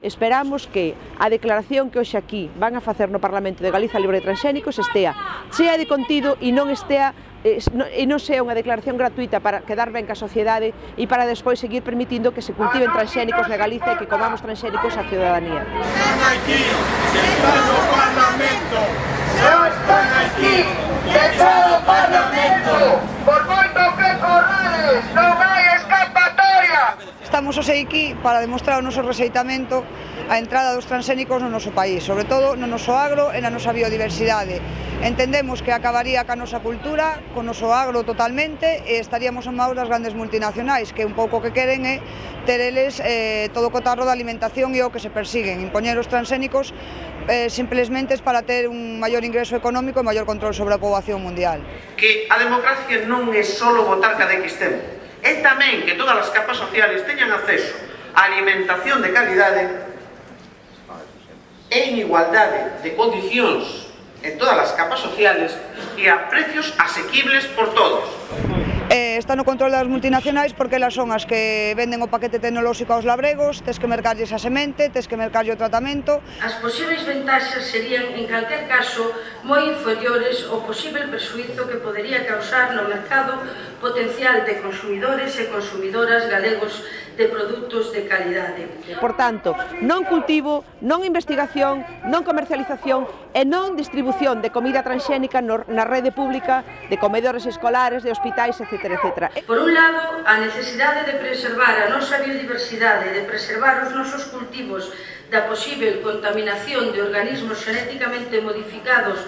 Esperamos que a declaración que hoxe aquí van a facer no Parlamento de Galiza libre de transxénicos estea chea de contido e non sea unha declaración gratuita para quedar ben ca sociedade e para despois seguir permitindo que se cultiven transxénicos na Galiza e que comamos transxénicos á ciudadanía. Están aquí, que están no Parlamento, non están aquí, que están no Parlamento, por moito que corredes, non hai escapatoria. Estamos hoxe aquí para demostrar o noso rexeitamento á entrada dos transxénicos no noso país, sobre todo no noso agro e na nosa biodiversidade. Entendemos que acabaría ca nosa cultura, co noso agro totalmente, e estaríamos en maus das grandes multinacionais, que un pouco que queren é ter eles todo o cotarro da alimentación e o que se persiguen, impoñer os transxénicos simplemente para ter un maior ingreso económico e maior control sobre a poboación mundial. Que a democracia non é só votar cada X tempo, é tamén que todas as capas sociales teñan acceso a alimentación de calidade en igualdade de condicións en todas as capas sociales e a precios asequibles por todos. Está no control das multinacionais porque elas son as que venden o paquete tecnolóxico aos labregos, tes que mercarlles a semente, tes que mercarlle o tratamento. As posibles ventaxas serían, en calquer caso, moi inferiores ao posible persuízo que podería causar no mercado potencial de consumidores e consumidoras galegos de produtos de calidade. Por tanto, non cultivo, non investigación, non comercialización e non distribución de comida transxénica na rede pública de comedores escolares, de hospitais, etc. Por un lado, a necesidade de preservar a nosa biodiversidade, de preservar os nosos cultivos da posible contaminación de organismos xenéticamente modificados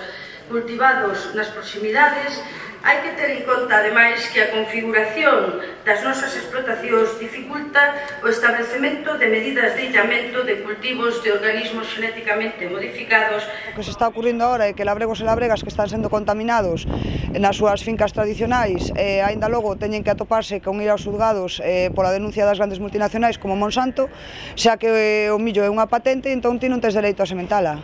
cultivados nas proximidades, hai que ter en conta, ademais, que a configuración das nosas explotacións dificulta o establecemento de medidas de illamento de cultivos de organismos xenéticamente modificados. O que se está ocurrindo agora é que labregos e labregas que están sendo contaminados nas súas fincas tradicionais aínda logo teñen que atoparse con ir aos xulgados pola denuncia das grandes multinacionais como Monsanto, xa que o millo é unha patente e entón ti non tes dereito a sementala.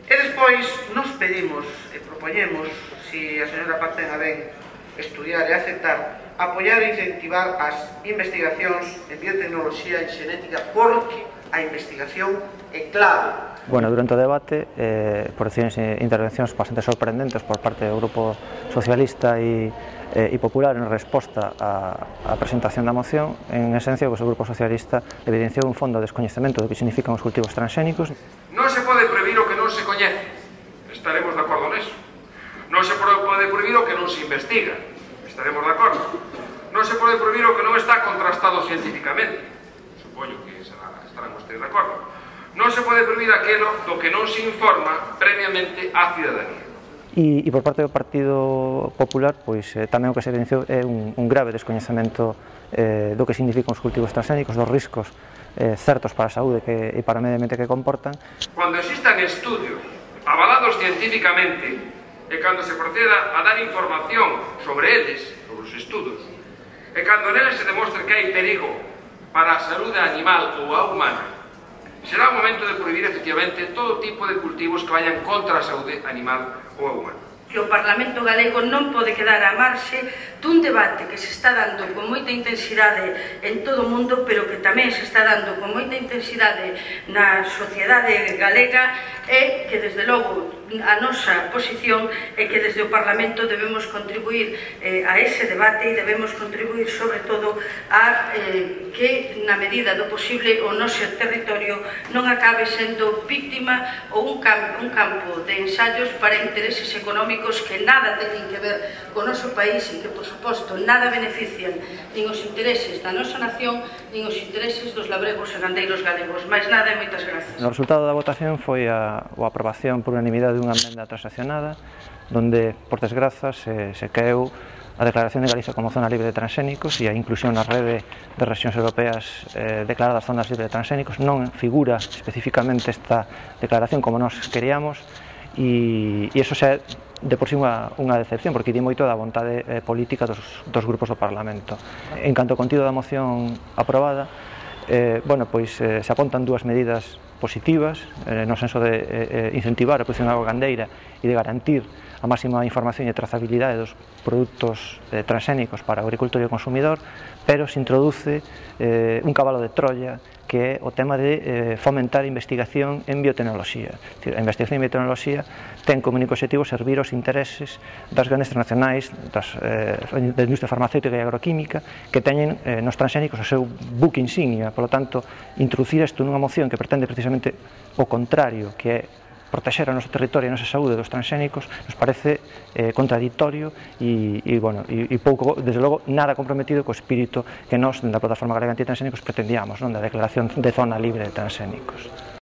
E despois nos pedimos e propoñemos, se a señora Paz ten a ben estudiar e aceptar, apoiar e incentivar as investigacións en biotecnoloxía e xenética porque a investigación é clave. Bueno, durante o debate, por intervencións bastante sorprendentes por parte do Grupo Socialista e Popular en resposta á presentación da moción, en esencia, o Grupo Socialista evidenciou un fondo de descoñecemento do que significan os cultivos transxénicos. Non se pode prohibir o que non se coñece, estaremos de acordo neso. Non se pode prohibir o que non se investiga, estaremos de acordo. Non se pode prohibir o que non está contrastado científicamente, supoño que estarán ustedes de acordo. Non se pode prohibir aquilo do que non se informa previamente á cidadanía. E por parte do Partido Popular, pois tamén o que se evidenciou é un grave descoñecemento do que significan os cultivos transxénicos, dos riscos certos para a saúde e para o medio ambiente que comportan. Cando existan estudios avalados científicamente e cando se proceda a dar información sobre eles, sobre os estudos, e cando neles se demostre que hai perigo para a saúde animal ou a humana, será o momento de prohibir efectivamente todo tipo de cultivos que vayan contra a saúde animal ou a humana. Que o Parlamento galego non pode quedar á marxe dun debate que se está dando con moita intensidade en todo o mundo, pero que tamén se está dando con moita intensidade na sociedade galega, e que desde logo a nosa posición é que desde o Parlamento debemos contribuir a ese debate e debemos contribuir sobre todo a que na medida do posible o noso territorio non acabe sendo víctima ou un campo de ensaios para intereses económicos que nada teñen que ver co noso país e que, por suposto, nada benefician nin os intereses da nosa nación nin os intereses dos labregos e gandeiros galegos. Mais nada e moitas gracias. O resultado da votación foi a aprobación por unanimidade dunha emenda transaccionada donde, por desgraza, se caeu a declaración de Galiza como zona libre de transxénicos e a inclusión na rede de rexións europeas declaradas zonas libres de transxénicos. Non figura especificamente esta declaración como nós queríamos e iso xa é de por sí unha decepción, porque di moito da vontade política dos grupos do Parlamento. En canto ao contido da moción aprobada, se apontan dúas medidas positivas no senso de incentivar a produción de auga gandeira e de garantir a máxima información e trazabilidade dos produtos transxénicos para o agricultor e o consumidor, pero se introduce un cabalo de Troia que é o tema de fomentar a investigación en biotecnoloxía. A investigación en biotecnoloxía ten como único objetivo servir os intereses das grandes transnacionais da industria farmacéutica e agroquímica que teñen nos transxénicos o seu buque insignia. Por lo tanto, introducir isto nunha moción que pretende precisamente o contrario, que é protexer o noso territorio e a nosa saúde dos transxénicos, nos parece contradictorio e pouco, desde logo, nada comprometido co espírito que nós, da Plataforma Galega Antitransxénicos, pretendíamos, da declaración de zona libre de transxénicos.